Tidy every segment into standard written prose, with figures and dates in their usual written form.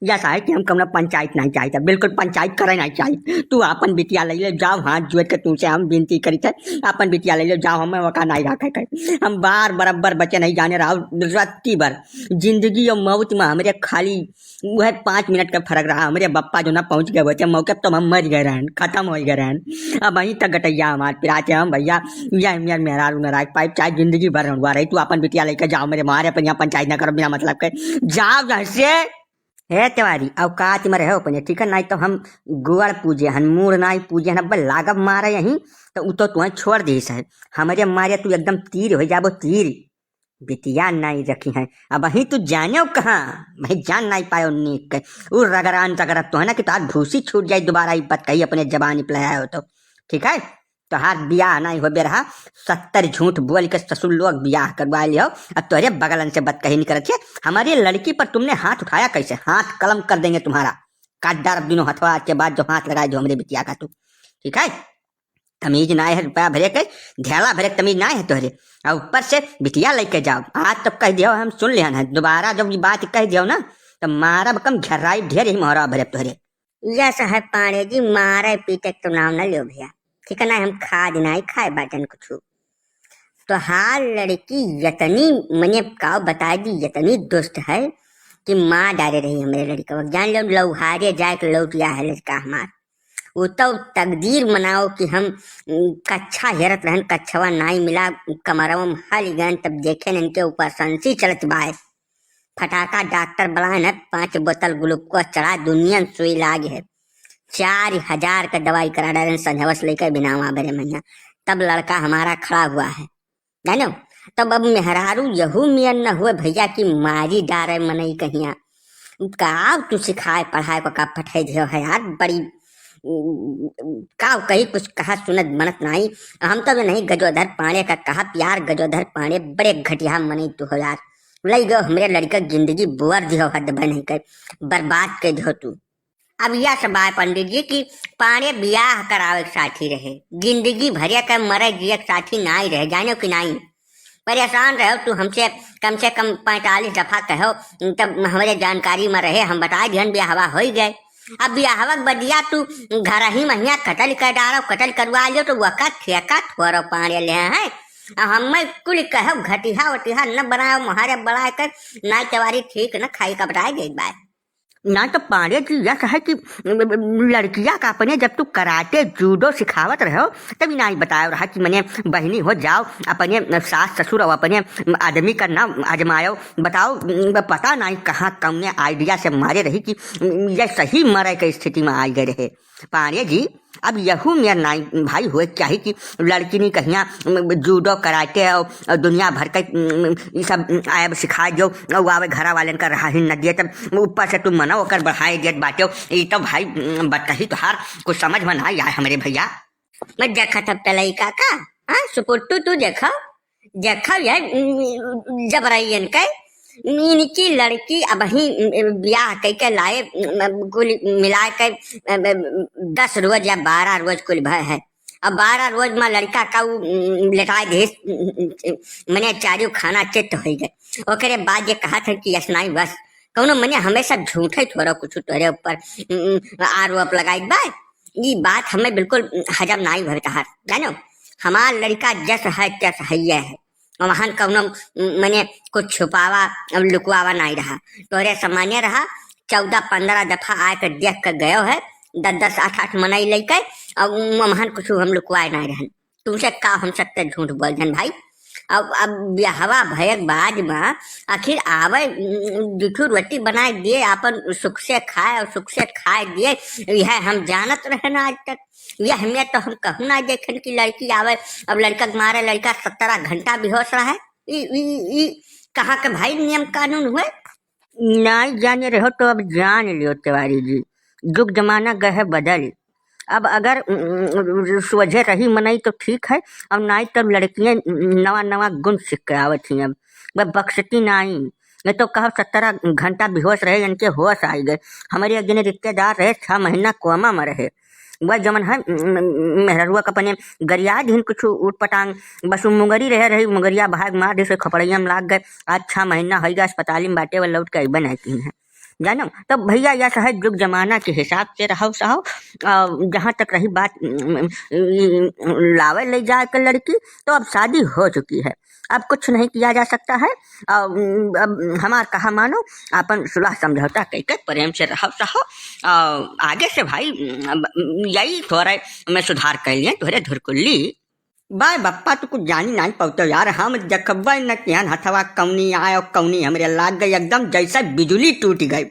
जैसा है कि हम कौन पंचायत नहीं चाहिए, बिल्कुल पंचायत करे नहीं चाहिए। तू अपन बिटिया ले ले जाओ, हाथ जोड़ के तुमसे हम विनती करी थे, अपन बिटिया ले ले जाओ, हमें वका नहीं रखे कर। हम बार बराबर बच्चे नहीं जाने रहा रत्ती भर जिंदगी और मौत में हमारे खाली वह 5 मिनट का फर्क रहा। हमारे बप्पा जो ना पहुंच गए बच्चे मौके तो हम मर गए रहन, खत्म हो गए रहन। अब वहीं तक गटैया हमारे पिराते हम भैया यह मेरा मेहरा नाराज पाइप चाहे जिंदगी भर हुआ रही। तू अपन बिटिया लेकर जाओ, मेरे मारे अपन यहाँ पंचायत ना करो बिना मतलब के, जाओ जैसे है तिवारी औकात में रहो अपने, ठीक है? नहीं तो हम गुड़ पूजे हन मूड़ नहीं पूजे हन, अब लागब मारे यहीं तो उ तो तुम्हें छोड़ दी है। हमारे मारे तू एकदम तीर हो जाबो तीर, बिटिया नहीं रखी है। अब वहीं तू जाने कहाँ, वहीं जान नहीं पायो नीक के वो रगरान तगरत तो है ना कि तार भूसी छूट जाए दोबारा ही बत कही अपने जबानी पिलाया हो तो, ठीक है? तोहार बियाह नहीं हो रहा, 70 झूठ बोल के ससुर लोग बियाह करवा लियो, अब तोहरे बगलन से बत कही नहीं करत है। हमारी लड़की पर तुमने हाथ उठाया कैसे? हाथ कलम कर देंगे तुम्हारा, काट डार दिनों हथवा के बाद जो हाथ लगाए जो हमारे बिटिया का तू, ठीक है? तमीज ना है, रुपया भरे के ढेला भरे तमीज ना है तोहरे, और ऊपर से बिटिया लेके जाओ। आज तो कह दियो हम सुन लिया ना, दोबारा जब ये बात कह दियो ना तो मारा कम झर्राई ढेर ही मोहरा भरे तोहरे। जैसा है पांडे जी, मारे पीटे तो नाम न लियो भैया, ठीक है ना? हम खाद नहीं खाए बाटन कुछ। तो हाल लड़की यतनी मने का बता दी, यतनी दुष्ट है कि माँ डाले रही हमारे लड़का, जान लो लौहारे जाए तो लौटिया है लड़का हमार। वो तो तकदीर मनाओ कि हम कच्छा हेरत रहन, कच्छवा नहीं मिला, कमरवा में हल गन, तब देखे न इनके ऊपर संसी चलत बाय। फटाका डॉक्टर बुलाए न, 5 बोतल ग्लूकोज चढ़ा, दुनिया सुई लागे है, 4000 का दवाई करा डाले संझवस लेकर बिना वहां भरे महीना, तब लड़का हमारा खड़ा हुआ है, जानो? तब अब मेहरारू यहू मियन न हुए भैया की मारी डारे मनई कहिया का तू सिखाए पढ़ाए को का पठाई दियो है यार, बड़ी का कही कुछ कहा सुनत बनत नहीं। हम तो नहीं गजोधर पाणे का कहा प्यार, गजोधर पाणे बड़े घटिया मनी तू हो यार, लई गो हमरे लड़का जिंदगी बुअर दियो, हद नहीं कर बर्बाद कर दियो तू। अब यह सब आए पंडित जी की पाणे ब्याह करावे साथी रहे, जिंदगी भरिया का मरे जिये साथी नहीं रहे, जानो कि नहीं? परेशान रहो तू हमसे कम से कम 45 दफा कहो, तब हमारे जानकारी में रहे, हम बता दिहन ब्याहवा हो गए। अब ब्याहवा बदिया तू घर ही महिया कतल कर डालो, कतल करवा लो तो वक़्त ठेका थोरो पाणे ले हैं। हम कुल कहो घटिया वटिया न बनाओ, महारे बढ़ा कर ना तवारी ठीक न खाई का बताए गई बात ना। तो पांडे जी यह है कि लड़किया का अपने जब तू कराटे जूडो सिखावत रहो तभी नहीं बताया रहा कि मैंने बहनी हो जाओ, अपने सास ससुर और अपने आदमी का ना आजमायो। बताओ पता नहीं कहाँ कौन आइडिया से मारे रही कि यह सही मरे की स्थिति में आ गए रहे। पांडे जी अब यहू मेरा नाई भाई हुए चाहिए कि लड़की नहीं कहिया जूडो कराटे और दुनिया भर का ये सब आयब सिखा जो आवे घरा वाले का रहा ही न दिए, तब ऊपर से तुम मना होकर बढ़ाए दिए बाटे। ये तो भाई बताही तो हार कुछ समझ में ना आए हमारे भैया। मैं देखा था तलई काका, हाँ सुपुट्टू तू देखा देखा यार जब रही इनके इनकी लड़की अब ही ब्याह कह के लाए, कुल मिला के 10 रोज या 12 रोज कुल भय है। अब 12 रोज में लड़का का लेटाए दे मैंने चारियों खाना चित्त हो गए। ओकरे बाद ये कहा था कि यसनाई बस कौनो मैंने हमेशा झूठे थोड़ा कुछ तोरे ऊपर आरोप लगाई बात, ये बात हमें बिल्कुल हजम नहीं भरता है, जानो? हमारा लड़का जस है तस है है, वहां कौनो मैंने कुछ छुपावा लुकवावा नहीं रहा, तोरे सामान्य रहा। 14-15 दफा आकर देख कर गयो है, 10-10 8-8 मनाई लेकर, अब वहां कुछ हम लुकवाए नहीं रहन। तुमसे का हम सकते झूठ बोल दें भाई? अब ब्याहवा भयक बाद में आखिर आवे जुठू रोटी बनाए दिए, अपन सुख से खाए और सुख से खाए दिए, यह हम जानत रहे ना आज तक। यह हमें तो हम कहूँ ना देखें कि लड़की आवे, अब लड़का मारे लड़का 17 घंटा बेहोश रहा है, कहाँ के भाई नियम कानून हुए? नहीं जाने रहो तो अब जान लियो तिवारी जी, युग जमाना गए बदल। अब अगर सोझे रही मनई तो ठीक है, अब नहीं तब लड़कियां नवा नवा गुण सीख के आवत थी, अब वह बख्शती नहीं। मैं तो कहा 17 घंटा बेहोश रहे, इनके होश आ गए। हमारे अगले रिश्तेदार रहे 6 महीना कोमा में रहे, वह जमन है मेहरुआ का अपने गरिया दिन कुछ उठ पटांग बस मुंगरी रही, मुंगरिया भाग मार दे खपड़िया में लाग गए। आज 6 महीना हो गया अस्पताल में बाटे, वह लौट के बन आती है। जानो तो भैया यह है युग जमाना के हिसाब से रहो सहो। जहाँ तक रही बात लावे ले जाए कर लड़की, तो अब शादी हो चुकी है, अब कुछ नहीं किया जा सकता है। अब हमार कहा मानो, अपन सुलह समझौता कह प्रेम से रहो सहो। आगे से भाई यही थोड़ा मैं सुधार कर लिए तोरे धुरकुल्ली। बाय बप्पा तू कुछ जानी नहीं पवतो यार, हम जखबा न किहन हथवा कौनी आयो कौनी हमरे लाग गई एकदम जैसा बिजली टूट गई।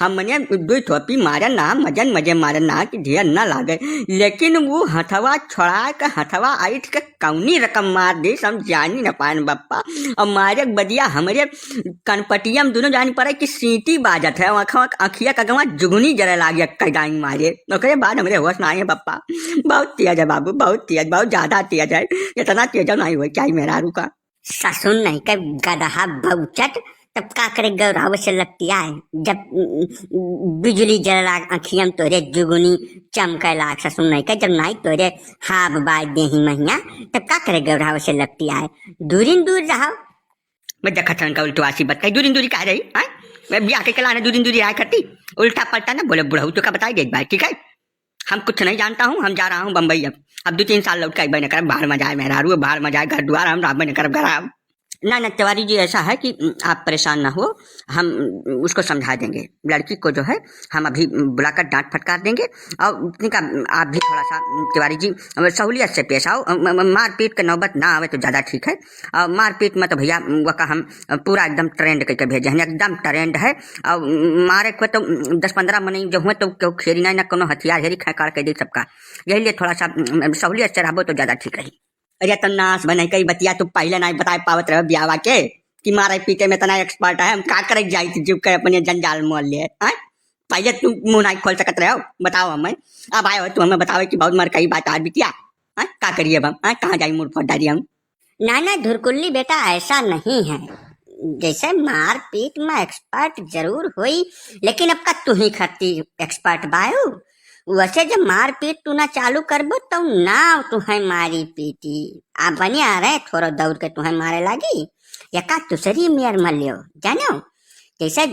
हम मने दो थोपी मारे ना मजन मजे मारे ना कि ढेर न लागे, लेकिन वो हथवा छोड़ा के हथवा आइट के कौनी रकम मार दी हम जानी न पान बप्पा। और मारे बदिया हमरे कनपटिया में दोनों जानी पड़े कि सीटी बाजत है, अखिया का गवा जुगनी जरा लागे कदाई मारे। ओकरे बाद हमरे होश ना आए बप्पा। बहुत तेज है बाबू, बहुत तेज, बहुत ज्यादा तेज है, इतना तेज नहीं हो चाहिए मेरा रुका। ससुन नहीं का गदहा बहुचट, तब का करे गौराव से लगती है जब बिजली जला अखियम तोरे जुगनी चमके लाग। ससुन नहीं का जब नहीं तोरे हाब बाज दे ही महिया, तब का करे गौराव से लगती है। दूरिन दूर रहो। मैं देखा का उल्टवासी बत दूरी दूरी कह रही है, मैं ब्याह के लाने दूरी दूरी आया करती, उल्टा पलटा ना बोले बुढ़ऊ तो का बताई दे भाई। ठीक है, हम कुछ नहीं जानता हूँ, हम जा रहा हूँ बम्बई। अब 2-3 साल लौट के बने कर बाहर में जाए मेरा रू, बाहर में जाए घर द्वार हम बने कर घर। ना तिवारी जी ऐसा है कि आप परेशान ना हो, हम उसको समझा देंगे। लड़की को जो है हम अभी बुलाकर डांट फटकार देंगे। और का आप भी थोड़ा सा तिवारी जी सहूलियत से पेश आओ, मारपीट के नौबत ना आवे तो ज़्यादा ठीक है। और मारपीट में तो भैया वह का हम पूरा एकदम ट्रेंड करके भेजे हैं, एकदम ट्रेंड है। और मारे को तो 10-15 मनी जो हुए तो क्यों खेरी ना कोनो हथियार हेरी खैकार कर दे सबका, यही लिए थोड़ा सा सहूलियत से रहो तो ज़्यादा ठीक रही। अरे तो नाश बने कई बतिया तू पहले नहीं बताए पावत रहे ब्यावा के कि मारे पीटे में तना एक्सपर्ट है, हम का करे जाई थी जुग के अपने जंजाल मोल लिए। पहले तू मुंह नहीं खोल सकत रहे हो, बताओ हमें। अब आए हो तू हमें बताओ कि बहुत मार कई बात आज बिटिया का करिए हम, कहाँ जाई मुड़ फोड़ डाली हम। ना धुरकुल्ली बेटा ऐसा नहीं है, जैसे मारपीट में एक्सपर्ट जरूर हुई, लेकिन अब का तू ही खत्ती एक्सपर्ट बायू। वैसे जब मारपीट तू ना चालू करबो तो ना तुम्हें मारी पीटी आ बनिया रहे थोड़ा दौड़ के तुम्हें मारे लगी, या का दूसरी मेयर मर लियो। जानो जैसे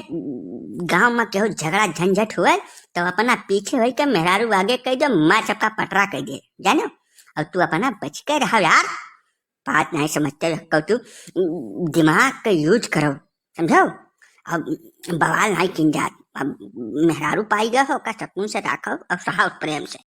गांव में केहू झगड़ा झंझट हुए तो अपना पीछे हो के मेहरारू आगे कह दो, माँ चपका पटरा कह दे। जानो और तू अपना बच के रहो यार, बात नहीं समझते रखो, तू दिमाग का यूज करो, समझो। अब बवाल नहीं किन जात, अब मेहरारू पाई गया हो का सकून से राखो और सहाव प्रेम से।